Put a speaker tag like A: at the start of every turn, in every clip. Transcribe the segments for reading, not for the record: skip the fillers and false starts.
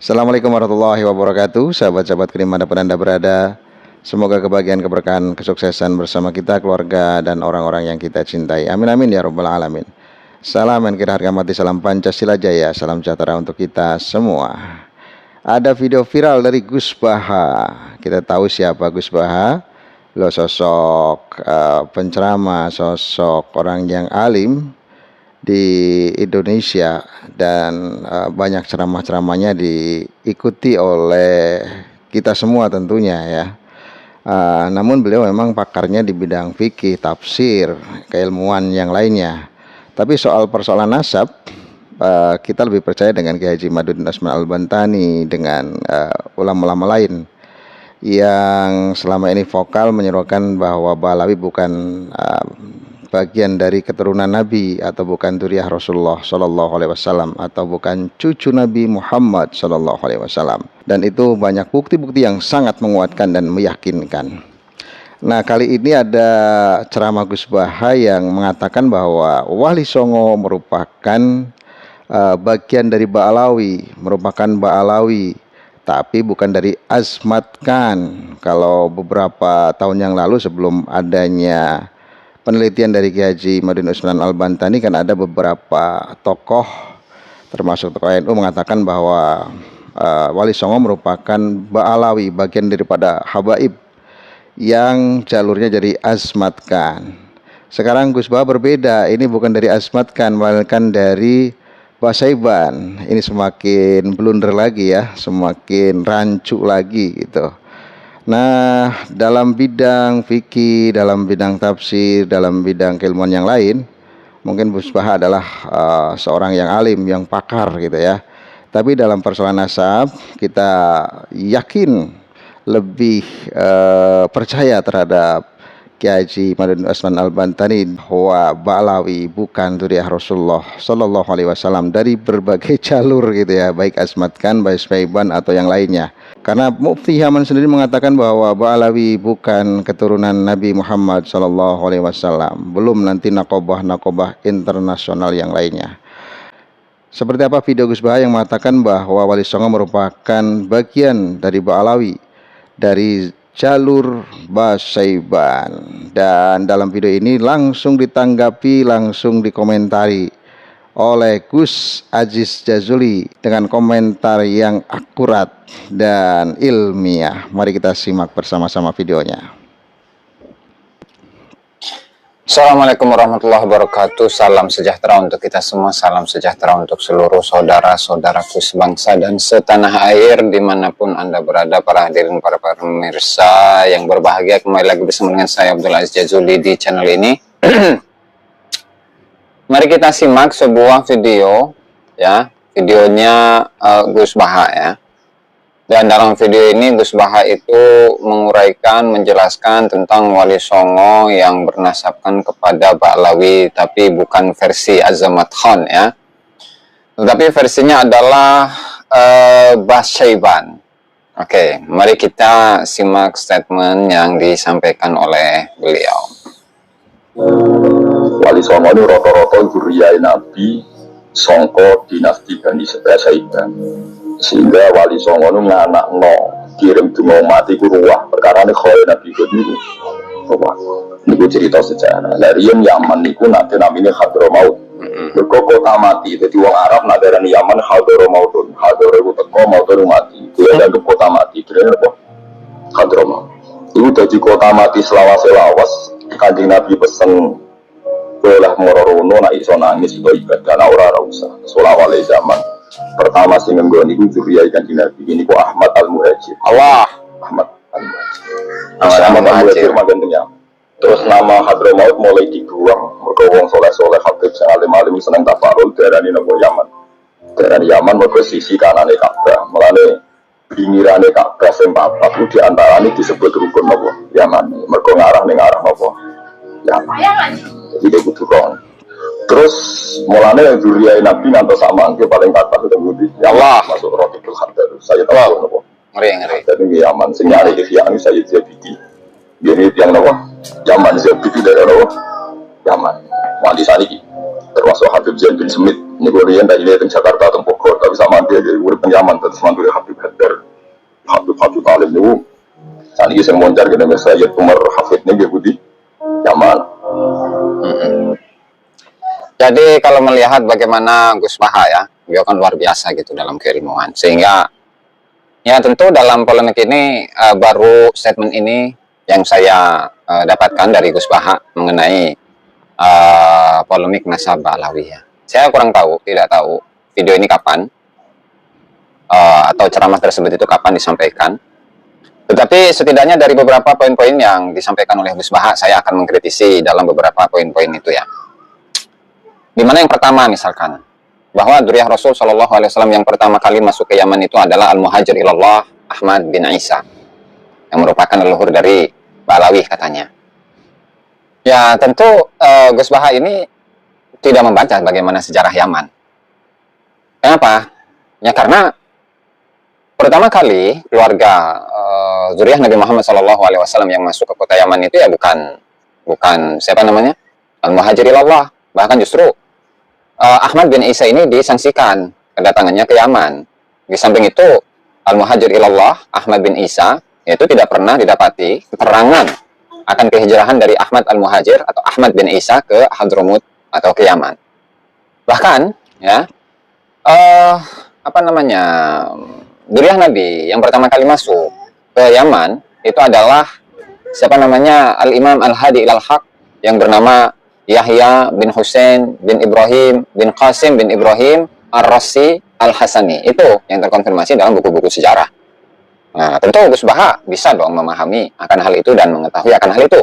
A: Assalamualaikum warahmatullahi wabarakatuh. Sahabat-sahabat dimanapun Anda berada, semoga kebahagiaan, keberkahan, kesuksesan bersama kita, keluarga, dan orang-orang yang kita cintai. Amin amin ya rabbal alamin. Salam yang kira harga mati, salam Pancasila Jaya, salam sejahtera untuk kita semua. Ada video viral dari Gus Baha. Kita tahu siapa Gus Baha. Lo sosok penceramah, sosok orang yang alim di Indonesia, dan banyak ceramah-ceramahnya diikuti oleh kita semua tentunya ya. Namun beliau memang pakarnya di bidang fikih, tafsir, keilmuan yang lainnya. Tapi soal persoalan nasab, kita lebih percaya dengan Kiai Haji Madudin Usman Al-Bantani, dengan ulama-ulama lain yang selama ini vokal menyerukan bahwa Ba'alawi bukan bagian dari keturunan Nabi, atau bukan dzurriyyah Rasulullah Shallallahu Alaihi Wasallam, atau bukan cucu Nabi Muhammad Shallallahu Alaihi Wasallam. Dan itu banyak bukti-bukti yang sangat menguatkan dan meyakinkan. Nah, kali ini ada ceramah Gus Baha yang mengatakan bahwa Wali Songo merupakan bagian dari Ba'alawi, merupakan Ba'alawi, tapi bukan dari Azmat Khan. Kalau beberapa tahun yang lalu sebelum adanya penelitian dari Kiai Haji Madudin Usman Al-Bantani, kan ada beberapa tokoh termasuk tokoh NU mengatakan bahwa Wali Songo merupakan Ba'alawi, bagian daripada habaib yang jalurnya dari Azmat Khan. Sekarang Gus Baha berbeda, ini bukan dari Azmat Khan, melainkan dari Basaiban. Ini semakin blunder lagi ya, semakin rancu lagi gitu. Nah, dalam bidang fikih, dalam bidang tafsir, dalam bidang keilmuan yang lain, mungkin Gus Baha adalah seorang yang alim, yang pakar gitu ya. Tapi dalam persoalan nasab, kita yakin lebih percaya terhadap Kiai Haji Madudin Usman Al-Bantani bahwa Ba'alawi bukan dzurriyyah Rasulullah Shallallahu Alaihi Wasallam dari berbagai jalur gitu ya, baik Azmat Khan, Basaiban, atau yang lainnya. Karena Mufti Haman sendiri mengatakan bahwa Ba'alawi bukan keturunan Nabi Muhammad Shallallahu Alaihi Wasallam, belum nanti nakobah internasional yang lainnya. Seperti apa video Gus Baha yang mengatakan bahwa Wali Songo merupakan bagian dari Ba'alawi, dari jalur Basaiban. Dan dalam video ini langsung ditanggapi, langsung dikomentari oleh Gus Aziz Jazuli dengan komentar yang akurat dan ilmiah. Mari kita simak bersama-sama videonya.
B: Assalamualaikum warahmatullahi wabarakatuh. Salam sejahtera untuk kita semua. Salam sejahtera untuk seluruh saudara-saudaraku sebangsa dan setanah air dimanapun Anda berada. Para hadirin, para pemirsa yang berbahagia, kembali lagi bersama dengan saya Abdul Aziz Jazuli di channel ini. Mari kita simak sebuah video ya, videonya Gus Baha ya. Dan dalam video ini Gus Baha itu menguraikan, menjelaskan tentang Wali Songo yang bernasabkan kepada Ba'alawi, tapi bukan versi Azmat Khan ya. Tetapi versinya adalah Basaiban. Oke, mari kita simak statement yang disampaikan oleh beliau.
C: Wali Songo ini rata-rata dzurriyyah Nabi songko dinasti Bani Basaiban. Sehingga Wali Songo itu nganakno kirim dungo mati ku ruwah perkara ini kaya Nabi Hud niku. Niku cerita sejarah. Dari Yaman niku nanti namanya Hadramaut. Mergo kota mati. Jadi wong Arab nak darani Yaman Hadramautun. Hadra iku teko mautun mati. Kuwi dianggap kota mati. Kira apa? Hadramaut. Itu jadi kota mati selawas-selawas. Kanjeng Nabi pesen boleh moro-rono nak iso nangis iso ibadah ora usah. Selawale zaman pertama sing nggon niku dzurriyyah Kanjeng Nabi ini ku Ahmad Al-Muhajir. Allah, Ahmad Al-Muhajir. Ahmad Al-Muhajir magantengnya. Terus nama Hadramaut mulai dibuang mergo wong soleh-soleh habib sing alim-alim seneng tafarul darani napa Yaman. Darani Yaman mergo sisi kanane Ka'bah. Mulane pinggirane Ka'bah sing papat ku diantarane disebut rukun napa Yaman. Mergo ngarah ning arah napa Yaman. Jadi dia kudu kong. Terus mulanya yang dzurriyyah Nabi ngantos sama itu paling kata kemudian ya Allah masuk Rafiqul Hadar. Saya tahu nopo.
B: Ngeri.
C: Tapi Yaman sing nyari Yaman saya Zabidi. Jadi yang nopo Yaman Zabidi dari nopo Yaman. Wali saniki termasuk Habib Zain bin Smith. Niku riyen tadi di Jakarta atau Bogor tapi zaman dia urip penyaman terus mantu Habib Haddar Habib Talib niku saniki sing moncar kene Sayyid Umar Hafid niki Budi Yaman.
B: Jadi kalau melihat bagaimana Gus Baha ya, beliau kan luar biasa gitu dalam keilmuan. Sehingga ya tentu dalam polemik ini baru statement ini yang saya dapatkan dari Gus Baha mengenai polemik nasabah Alawiyah. Saya kurang tahu, tidak tahu video ini kapan atau ceramah tersebut itu kapan disampaikan. Tetapi setidaknya dari beberapa poin-poin yang disampaikan oleh Gus Baha, saya akan mengkritisi dalam beberapa poin-poin itu ya. Dimana yang pertama misalkan bahwa dzurriyyah Rasul Shallallahu Alaihi Wasallam yang pertama kali masuk ke Yaman itu adalah al-muhajir ilallah Ahmad bin Isa yang merupakan leluhur dari Balawi katanya. Ya tentu Gus Baha ini tidak membaca bagaimana sejarah Yaman. Kenapa? Ya karena pertama kali keluarga dzurriyyah Nabi Muhammad Shallallahu Alaihi Wasallam yang masuk ke kota Yaman itu ya bukan siapa namanya al-muhajir ilallah, bahkan justru Ahmad bin Isa ini disangsikan kedatangannya ke Yaman. Di samping itu, Al-Muhajir ilallah, Ahmad bin Isa, yaitu tidak pernah didapati keterangan akan kehijrahan dari Ahmad Al-Muhajir atau Ahmad bin Isa ke Hadramut atau ke Yaman. Bahkan, ya, dzurriyyah Nabi yang pertama kali masuk ke Yaman itu adalah siapa namanya Al-Imam Al-Hadi ilal Haq yang bernama Yahya bin Husain bin Ibrahim bin Qasim bin Ibrahim Ar-Rasi Al-Hasani. Itu yang terkonfirmasi dalam buku-buku sejarah. Nah, tentu Gus Baha bisa dong memahami akan hal itu dan mengetahui akan hal itu.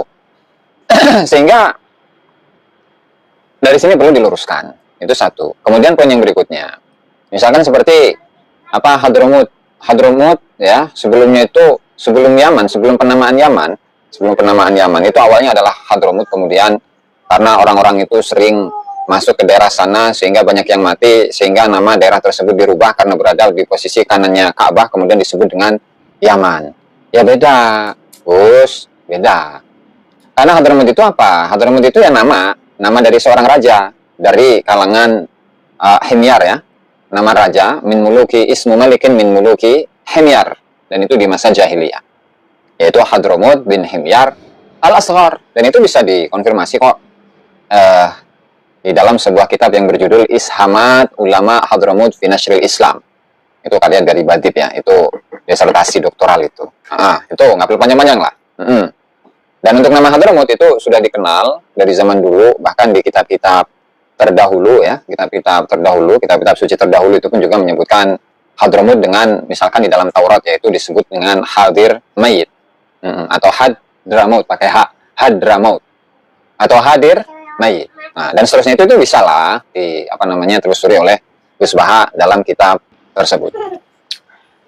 B: Sehingga dari sini perlu diluruskan. Itu satu. Kemudian poin yang berikutnya. Misalkan seperti apa Hadramut ya, sebelumnya itu sebelum Yaman, sebelum penamaan Yaman itu awalnya adalah Hadramut, kemudian karena orang-orang itu sering masuk ke daerah sana sehingga banyak yang mati, sehingga nama daerah tersebut dirubah karena berada di posisi kanannya Ka'bah, kemudian disebut dengan Yaman. Ya beda, Gus, beda. Karena Hadramut itu apa? Hadramut itu ya nama dari seorang raja dari kalangan Himyar ya. Nama raja min muluki ismu malikin min muluki Himyar, dan itu di masa jahiliyah. Yaitu Hadramut bin Himyar Al-Asghar, dan itu bisa dikonfirmasi kok di dalam sebuah kitab yang berjudul Ishamat Ulama Hadramut fi Nashril Islam. Itu karya dari Badib ya, itu disertasi doktoral itu. Itu nggak perlu panjang-panjang lah. Dan untuk nama Hadramut itu sudah dikenal dari zaman dulu, bahkan di kitab-kitab terdahulu ya, kitab-kitab suci terdahulu itu pun juga menyebutkan Hadramut dengan misalkan di dalam Taurat yaitu disebut dengan Hadir Mayit atau Hadramut pakai Hadramaut atau Hadir Mayit. Nah, dan seterusnya itu bisa lah telusuri oleh Gus Baha dalam kitab tersebut.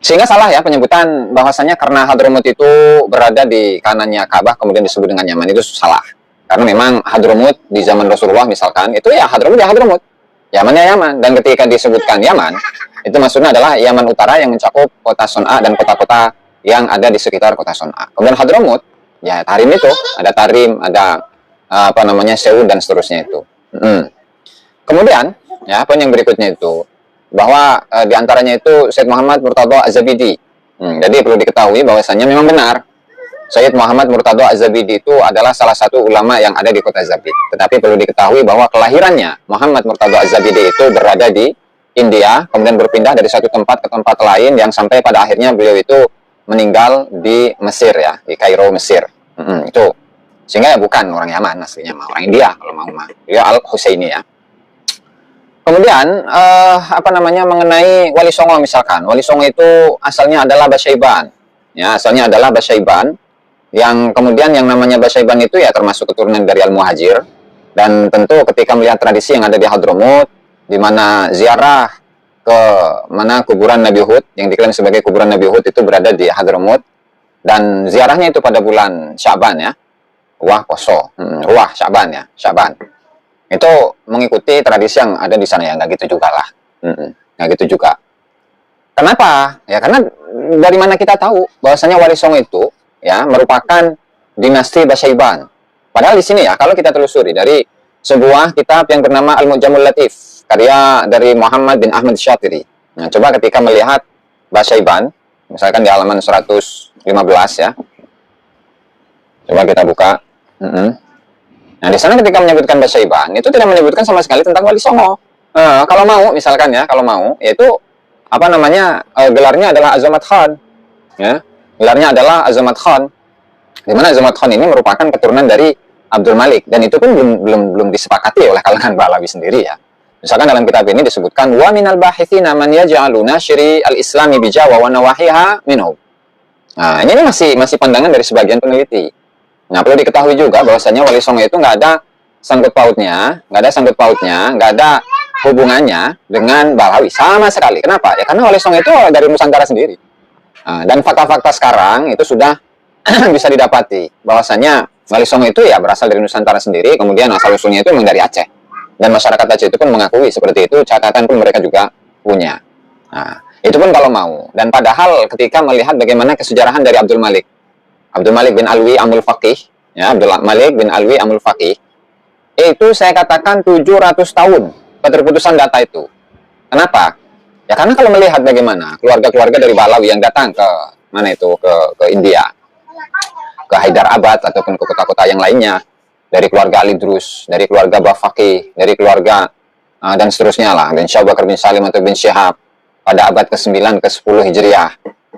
B: Sehingga salah ya penyebutan bahwasanya karena Hadramut itu berada di kanannya Ka'bah kemudian disebut dengan Yaman, itu salah. Karena memang Hadramut di zaman Rasulullah misalkan itu ya Hadramut, Yamannya Yaman, dan ketika disebutkan Yaman itu maksudnya adalah Yaman Utara yang mencakup kota Son'a dan kota-kota yang ada di sekitar kota Son'a. Kemudian Hadramut ya Tarim itu ada Tarim, ada Seud dan seterusnya itu. Kemudian ya poin yang berikutnya itu bahwa diantaranya itu Sayyid Muhammad Murtadha Az-Zabidi. Jadi perlu diketahui bahwasanya memang benar Sayyid Muhammad Murtadha Az-Zabidi itu adalah salah satu ulama yang ada di kota Zabid. Tetapi perlu diketahui bahwa kelahirannya Muhammad Murtadha Az-Zabidi itu berada di India, kemudian berpindah dari satu tempat ke tempat lain yang sampai pada akhirnya beliau itu meninggal di Mesir ya, di Kairo, Mesir. Itu sehingga ya bukan orang Yaman aslinya, orang India kalau mau mah. Beliau Al-Husaini ya. Kemudian mengenai Wali Songo misalkan. Wali Songo itu asalnya adalah Basyaiban. Ya, asalnya adalah Basyaiban yang kemudian yang namanya Basyaiban itu ya termasuk keturunan dari Al-Muhajir. Dan tentu ketika melihat tradisi yang ada di Hadramut di mana ziarah ke mana kuburan Nabi Hud yang diklaim sebagai kuburan Nabi Hud itu berada di Hadramut, dan ziarahnya itu pada bulan Syaban ya. Ruah Syaban ya, Syaban. Itu mengikuti tradisi yang ada di sana ya, nggak gitu juga lah. Nggak gitu juga. Kenapa? Ya karena dari mana kita tahu bahwasanya Wali Songo itu ya merupakan dinasti Basyaiban. Padahal di sini ya kalau kita telusuri dari sebuah kitab yang bernama Al-Mu'jamul Latif karya dari Muhammad bin Ahmad Syatiri. Nah, coba ketika melihat Basyaiban, misalkan di halaman 115 ya. Coba kita buka. Nah, di sana ketika menyebutkan Basyaiban, itu tidak menyebutkan sama sekali tentang Wali Songo. Kalau mau, misalkan ya, kalau mau, yaitu apa namanya, gelarnya adalah Azamat Khan. Ya, gelarnya adalah Azamat Khan. Di mana Azamat Khan ini merupakan keturunan dari Abdul Malik, dan itu pun belum disepakati oleh kalangan Balawi sendiri ya. Misalkan dalam kitab ini disebutkan wa minal bahithina man yaj'aluna syiri al-islami bi Jawa wa nawahiha minhu. Nah, ini masih pandangan dari sebagian peneliti. Nah, perlu diketahui juga bahwasanya Wali Songo itu nggak ada sangkut pautnya, nggak ada hubungannya dengan Balawi sama sekali. Kenapa? Ya karena Wali Songo itu dari Nusantara sendiri. Nah, dan fakta-fakta sekarang itu sudah bisa didapati bahwasanya Wali Songo itu ya berasal dari Nusantara sendiri, kemudian asal-usulnya itu memang dari Aceh. Dan masyarakat Aceh itu pun mengakui seperti itu, catatan pun mereka juga punya. Nah, itu pun kalau mau. Dan padahal ketika melihat bagaimana kesejarahan dari Abdul Malik bin Alwi Amul Faqih, ya, Abdul Malik bin Alwi Amul Faqih, itu saya katakan 700 tahun keterputusan data itu. Kenapa? Ya karena kalau melihat bagaimana keluarga-keluarga dari Balawi yang datang ke mana itu, ke India, ke Hyderabad ataupun ke kota-kota yang lainnya, dari keluarga Ali Drus, dari keluarga Bafaki, dari keluarga dan seterusnya lah, bin Syah Bakar bin Salim atau bin Syihab pada abad ke-9 ke-10 Hijriah.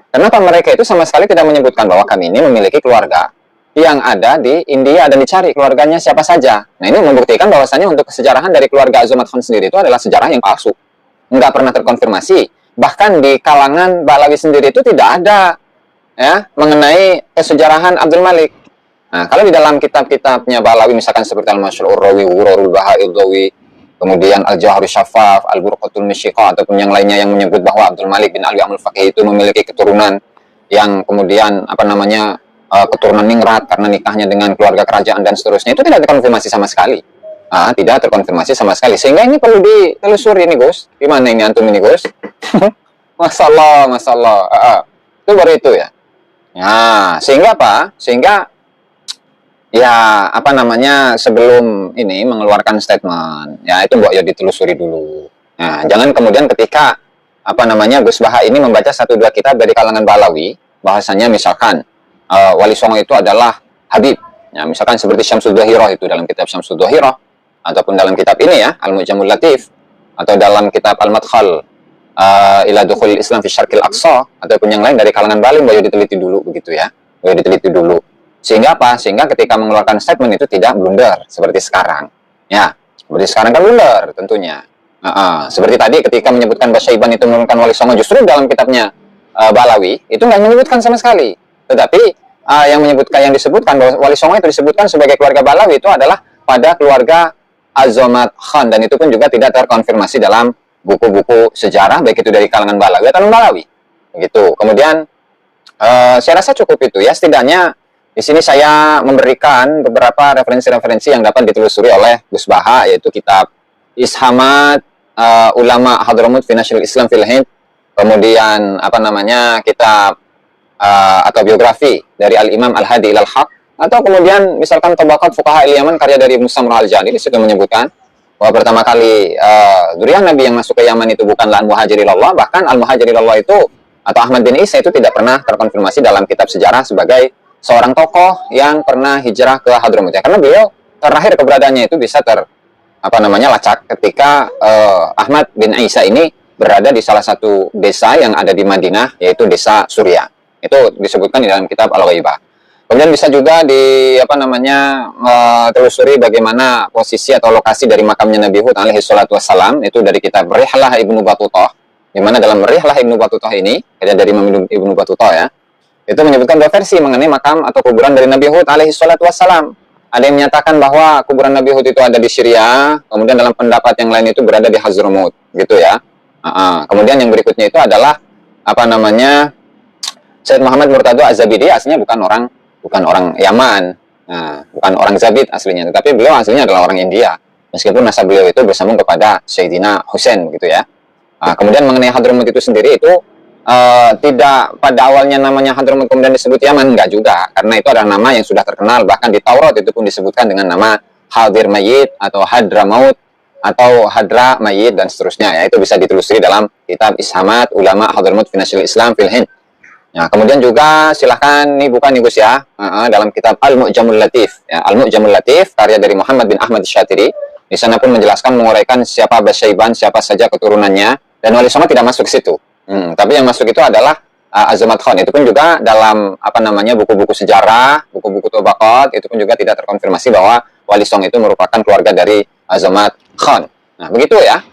B: Kenapa mereka itu sama sekali tidak menyebutkan bahwa kami ini memiliki keluarga yang ada di India dan dicari keluarganya siapa saja. Nah, ini membuktikan bahwasannya untuk kesejarahan dari keluarga Azamat Khan sendiri itu adalah sejarah yang palsu. Nggak pernah terkonfirmasi. Bahkan di kalangan Balawi sendiri itu tidak ada ya mengenai kesejarahan Abdul Malik. Nah, kalau di dalam kitab-kitabnya Balawi misalkan seperti Al-Masyhur Ur-Rawi, Ghurarul Baha'il Dawi, kemudian Al-Jawharus Syafaf, Al-Burqatul Misyiqah ataupun yang lainnya yang menyebut bahwa Abdul Malik bin Alwi Amul Faqih itu memiliki keturunan yang kemudian apa namanya keturunan ningrat karena nikahnya dengan keluarga kerajaan dan seterusnya, itu tidak terkonfirmasi sama sekali. Tidak terkonfirmasi sama sekali. Sehingga ini perlu ditelusuri ini, Gus. Gimana ini antum ini, Gus? Masalah. Itu baru itu ya. Nah, sehingga apa? Sehingga ya apa namanya sebelum ini mengeluarkan statement ya itu mbok ya ditelusuri dulu. Nah, jangan kemudian ketika apa namanya Gus Baha ini membaca 1-2 kitab dari kalangan Balawi bahasanya misalkan Wali Songo itu adalah Habib ya, misalkan seperti Syamsul Dhahirah itu dalam kitab Syamsul Dhahirah ataupun dalam kitab ini ya Al-Mu'jamul Latif atau dalam kitab Al-Madkhal ila Dukhulil Islam fi Syarqil Aqsa ataupun yang lain dari kalangan Bali mbok ya diteliti dulu begitu ya. Mbok ya diteliti dulu. Sehingga apa? Sehingga ketika mengeluarkan statement itu tidak blunder seperti sekarang. Ya, seperti sekarang kan blunder tentunya. Seperti tadi ketika menyebutkan Basyaiban itu menurunkan Wali Songo justru dalam kitabnya Balawi itu nggak menyebutkan sama sekali. Tetapi yang disebutkan bahwa Wali Songo itu disebutkan sebagai keluarga Balawi itu adalah pada keluarga Azamat Khan, dan itu pun juga tidak terkonfirmasi dalam buku-buku sejarah baik itu dari kalangan Balawi atau non-Balawi. Begitu. Kemudian saya rasa cukup itu ya, setidaknya di sini saya memberikan beberapa referensi-referensi yang dapat ditelusuri oleh Gus Baha, yaitu kitab Ishamat Ulama Hadramut fi Nashril Islam fil Hind, kemudian apa namanya kitab atau biografi dari Al-Imam Al-Hadi Ilal Haq, atau kemudian misalkan Tabaqat Fuqaha Al-Yaman karya dari Musa Al-Jani, di situ menyebutkan bahwa pertama kali zuriyah Nabi yang masuk ke Yaman itu bukanlah Al-Muhajirilallah, bahkan Al-Muhajirilallah itu atau Ahmad bin Isa itu tidak pernah terkonfirmasi dalam kitab sejarah sebagai seorang tokoh yang pernah hijrah ke Hadramut ya, karena beliau terakhir keberadaannya itu bisa lacak ketika Ahmad bin Isa ini berada di salah satu desa yang ada di Madinah, yaitu desa Surya. Itu disebutkan di dalam kitab Al-Ghaibah. Kemudian bisa juga telusuri bagaimana posisi atau lokasi dari makamnya Nabi Hud alaihi salatu wassalam, itu dari kitab Rihlah Ibnu Battutah, di mana dalam Rihlah Ibnu Battutah ini, dari Ibnu Battutah ya, itu menyebutkan 2 versi mengenai makam atau kuburan dari Nabi Hud alaihi salatu wassalam. Ada yang menyatakan bahwa kuburan Nabi Hud itu ada di Syria, kemudian dalam pendapat yang lain itu berada di Hadramut, gitu ya. Kemudian yang berikutnya itu adalah Sayyid Muhammad Murtado Az-Zabidi, aslinya bukan orang Yaman, bukan orang Zabid aslinya, tetapi beliau aslinya adalah orang India, meskipun nasab beliau itu bersambung kepada Sayyidina Husain, gitu ya. Kemudian mengenai Hadramut itu sendiri itu tidak pada awalnya namanya Hadramut kemudian disebut Yaman, enggak juga, karena itu adalah nama yang sudah terkenal, bahkan di Taurat itu pun disebutkan dengan nama Hadir Mayyit atau Hadramaut, atau hadra mayit dan seterusnya, ya itu bisa ditelusuri dalam kitab Ishamat Ulama Hadramut Finasil Islam fil Hind. Nah, kemudian juga silahkan, nih bukan nih Gus ya, dalam kitab Al-Mu'jamul Latif, ya, Al-Mu'jamul Latif karya dari Muhammad bin Ahmad Syatiri. Di sana pun menjelaskan, menguraikan siapa Basyaiban, siapa saja keturunannya, dan Wali Songo tidak masuk ke situ. Tapi yang masuk itu adalah Azamat Khan. Itu pun juga dalam buku-buku sejarah, buku-buku Tobaqat, itu pun juga tidak terkonfirmasi bahwa Wali Songo itu merupakan keluarga dari Azamat Khan. Nah, begitu ya.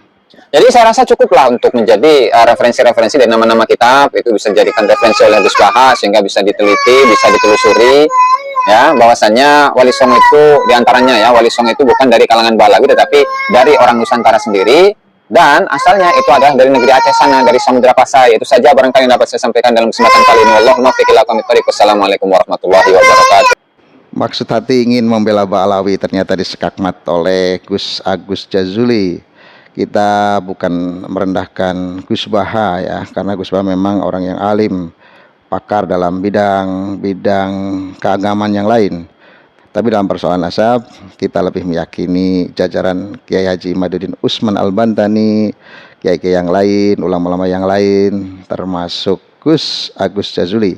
B: Jadi saya rasa cukuplah untuk menjadi referensi-referensi dari nama-nama kitab, itu bisa dijadikan referensi oleh Gus Baha sehingga bisa diteliti, bisa ditelusuri, ya, bahwasannya Wali Songo itu diantaranya, ya, Wali Songo itu bukan dari kalangan Balawi tetapi dari orang Nusantara sendiri, dan asalnya itu adalah dari negeri Aceh sana, dari Samudra Pasai. Itu saja barangkali yang dapat saya sampaikan dalam kesempatan kali ini. Wallahumma fiqh ila qomit thariq. Wassalamualaikum warahmatullahi wabarakatuh.
A: Maksud hati ingin membela Ba'alawi ternyata disekakmat oleh Gus Agus Jazuli. Kita bukan merendahkan Gus Baha, ya, karena Gus Baha memang orang yang alim, pakar dalam bidang keagamaan yang lain. Tapi dalam persoalan nasab, kita lebih meyakini jajaran Kiai Haji Imaduddin Usman Al-Bantani, kiai-kiai yang lain, ulama-ulama yang lain, termasuk Gus Agus Jazuli,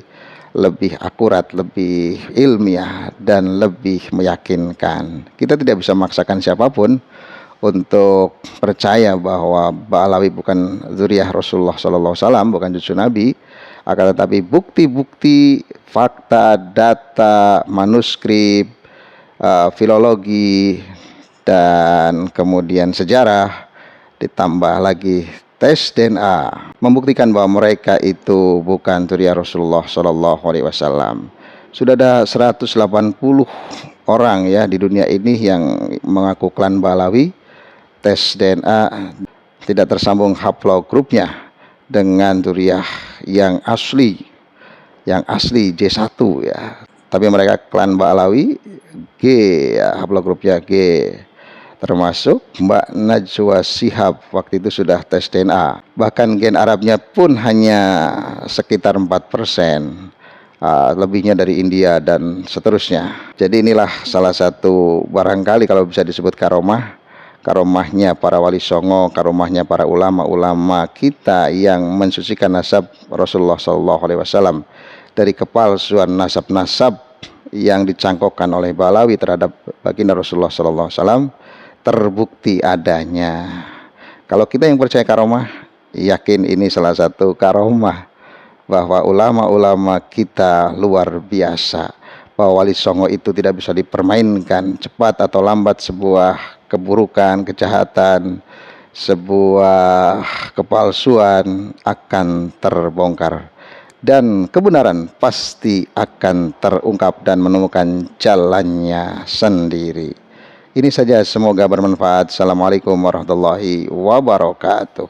A: lebih akurat, lebih ilmiah, dan lebih meyakinkan. Kita tidak bisa memaksakan siapapun untuk percaya bahwa Ba'alawi bukan zuriyah Rasulullah SAW, bukan cucu Nabi. Akan tetapi bukti-bukti, fakta, data, manuskrip, filologi, dan kemudian sejarah, ditambah lagi tes DNA, membuktikan bahwa mereka itu bukan zuriyah Rasulullah SAW. Sudah ada 180 orang, ya, di dunia ini yang mengaku klan Ba'alawi. Tes DNA tidak tersambung haplogrupnya dengan zuriyah yang asli J1, ya. Tapi mereka klan Ba'alawi G, ya, haplogrupnya G. Termasuk Mbak Najwa Shihab waktu itu sudah tes DNA. Bahkan gen Arabnya pun hanya sekitar 4%. Lebihnya dari India dan seterusnya. Jadi inilah salah satu barangkali kalau bisa disebut karomahnya para Wali Songo, karomahnya para ulama-ulama kita yang mensucikan nasab Rasulullah SAW dari kepalsuan nasab-nasab yang dicangkokkan oleh Ba'alawi terhadap baginda Rasulullah SAW terbukti adanya. Kalau kita yang percaya karomah, yakin ini salah satu karomah bahwa ulama-ulama kita luar biasa, bahwa Wali Songo itu tidak bisa dipermainkan. Cepat atau lambat sebuah keburukan, kejahatan, sebuah kepalsuan akan terbongkar, dan kebenaran pasti akan terungkap dan menemukan jalannya sendiri. Ini saja, semoga bermanfaat. Assalamualaikum warahmatullahi wabarakatuh.